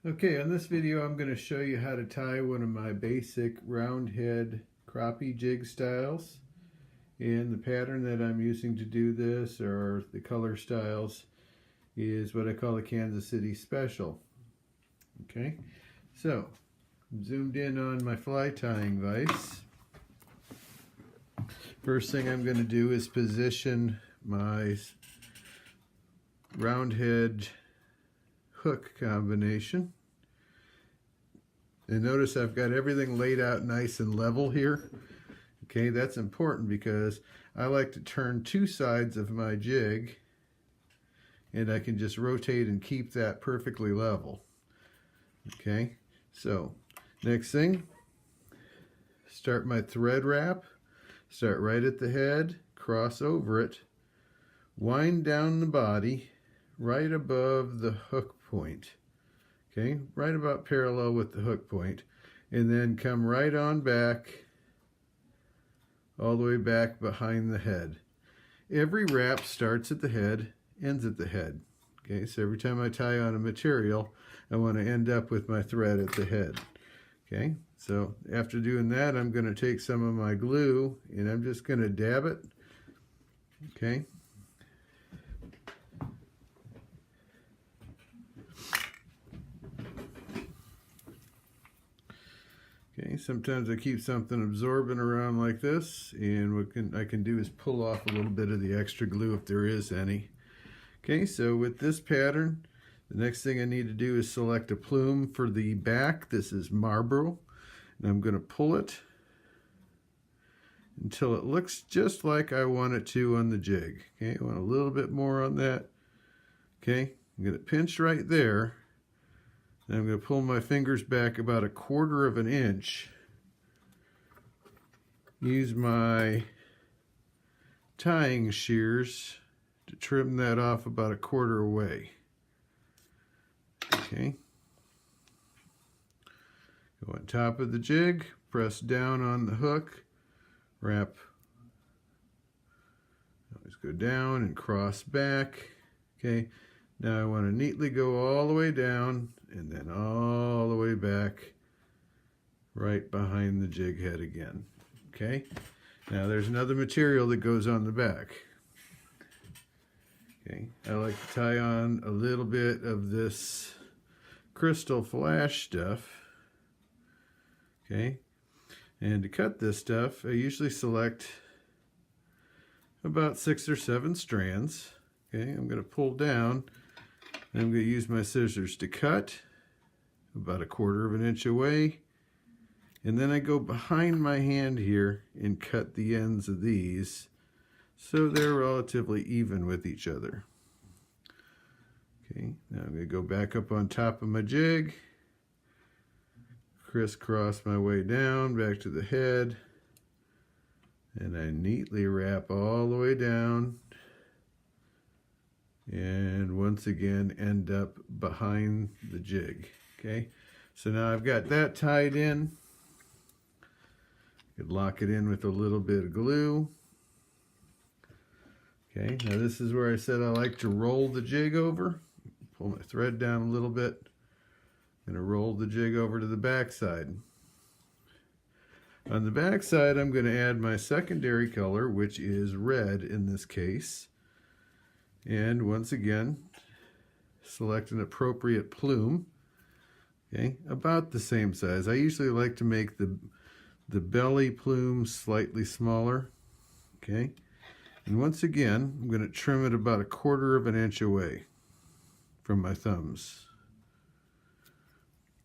Okay, on this video I'm going to show you how to tie one of my basic round head crappie jig styles. And the pattern that I'm using to do this, or the color styles, is what I call a Kansas City Special. Okay, so I'm zoomed in on my fly tying vise. First thing I'm going to do is position my round head hook combination. And notice I've got everything laid out nice and level here. Okay, that's important because I like to turn two sides of my jig and I can just rotate and keep that perfectly level. Okay, so next thing, start my thread wrap, start right at the head, cross over it, wind down the body right above the hook point. Okay, right about parallel with the hook point, and then come right on back, all the way back behind the head. Every wrap starts at the head, ends at the head. Okay, so every time I tie on a material, I want to end up with my thread at the head. Okay, so after doing that, I'm going to take some of my glue and I'm just going to dab it. Okay. Okay, sometimes I keep something absorbent around like this, and what I can do is pull off a little bit of the extra glue if there is any. Okay, so with this pattern, the next thing I need to do is select a plume for the back. This is Marlboro, and I'm going to pull it until it looks just like I want it to on the jig. Okay, I want a little bit more on that. Okay, I'm going to pinch right there. And I'm going to pull my fingers back about 1/4 of an inch. Use my tying shears to trim that off about 1/4 away. Okay. Go on top of the jig, press down on the hook, wrap. Always go down and cross back. Okay. Now I want to neatly go all the way down and then all the way back right behind the jig head again. Okay, now there's another material that goes on the back. Okay, I like to tie on a little bit of this crystal flash stuff. Okay, and to cut this stuff, I usually select about 6 or 7 strands. Okay, I'm going to pull down. I'm going to use my scissors to cut about 1/4 of an inch away, and then I go behind my hand here and cut the ends of these so they're relatively even with each other. Okay, now I'm going to go back up on top of my jig, crisscross my way down back to the head, and I neatly wrap all the way down. And once again end up behind the jig. Okay, so now I've got that tied in. I could lock it in with a little bit of glue. Okay, now this is where I said I like to roll the jig over. Pull my thread down a little bit. I'm going to roll the jig over to the back side. On the back side, I'm going to add my secondary color, which is red in this case. And once again, select an appropriate plume, okay, about the same size. I usually like to make the belly plume slightly smaller, okay. And once again, I'm going to trim it about 1/4 of an inch away from my thumbs.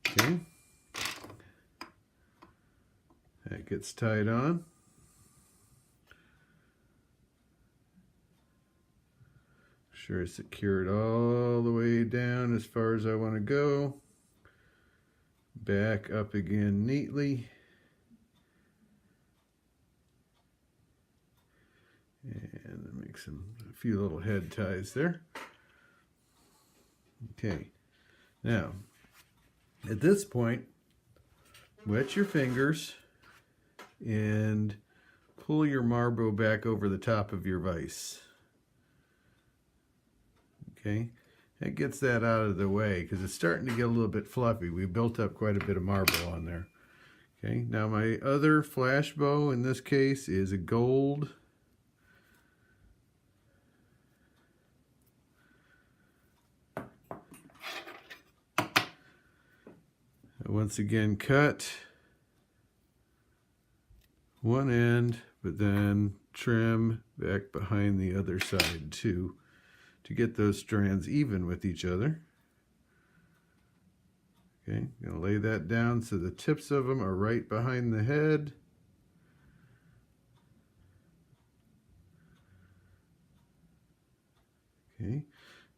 Okay, that gets tied on. Sure, secure it all the way down as far as I want to go. Back up again neatly. And make a few little head ties there. Okay, now at this point, wet your fingers and pull your Marlboro back over the top of your vise. Okay, It gets that out of the way because it's starting to get a little bit fluffy. We built up quite a bit of marble on there. Okay, now my other flash bow in this case is a gold. Once again, cut one end, but then trim back behind the other side too, to get those strands even with each other. Okay, I'm going to lay that down so the tips of them are right behind the head. Okay,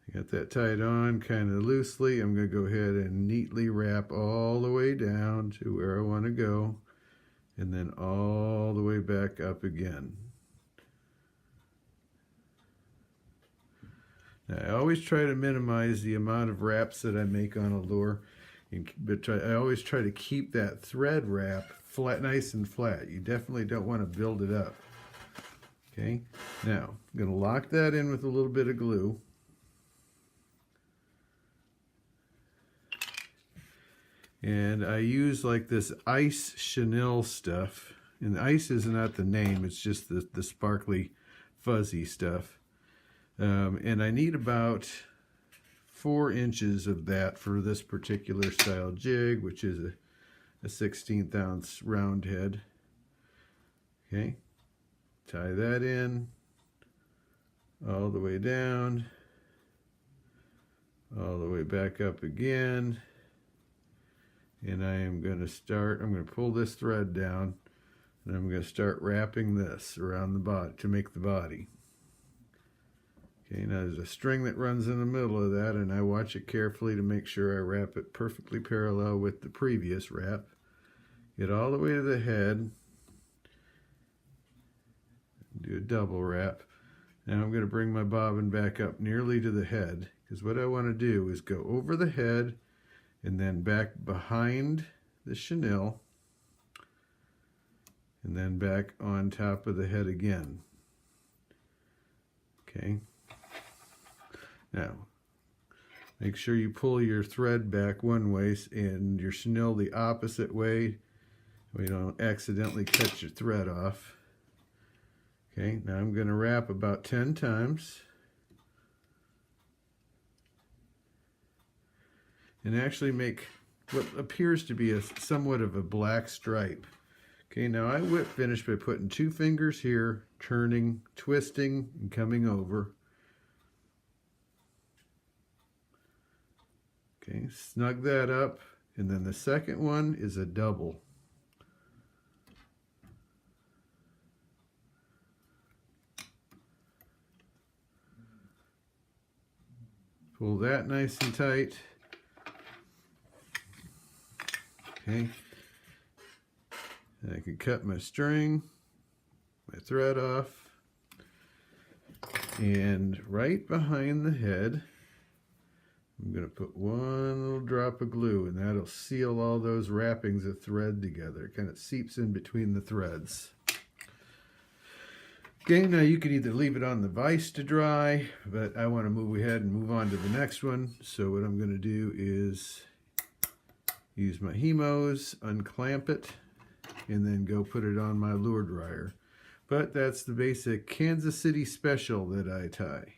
I got that tied on kind of loosely. I'm going to go ahead and neatly wrap all the way down to where I want to go, and then all the way back up again. Now, I always try to minimize the amount of wraps that I make on a lure, but I always try to keep that thread wrap flat, nice and flat. You definitely don't want to build it up. Okay, now I'm going to lock that in with a little bit of glue. And I use like this ice chenille stuff. And ice is not the name, it's just the sparkly, fuzzy stuff. And I need about 4 inches of that for this particular style jig, which is a 1/16 ounce round head. Okay, tie that in all the way down, all the way back up again. And I am going to pull this thread down, and I'm going to start wrapping this around the body to make the body. Okay, now there's a string that runs in the middle of that, and I watch it carefully to make sure I wrap it perfectly parallel with the previous wrap. Get all the way to the head. Do a double wrap. Now I'm going to bring my bobbin back up nearly to the head, because what I want to do is go over the head and then back behind the chenille, and then back on top of the head again. Okay. Now, make sure you pull your thread back one way and your chenille the opposite way, so you don't accidentally cut your thread off. Okay, now I'm going to wrap about 10 times. And actually make what appears to be somewhat of a black stripe. Okay, now I whip finish by putting 2 fingers here, turning, twisting, and coming over. Okay, snug that up, and then the second one is a double. Pull that nice and tight. Okay, and I can cut my string, my thread off, and right behind the head, I'm going to put one little drop of glue, and that'll seal all those wrappings of thread together. It kind of seeps in between the threads. Okay, now you can either leave it on the vise to dry, but I want to move ahead and move on to the next one. So what I'm going to do is use my Hemos, unclamp it, and then go put it on my lure dryer. But that's the basic Kansas City special that I tie.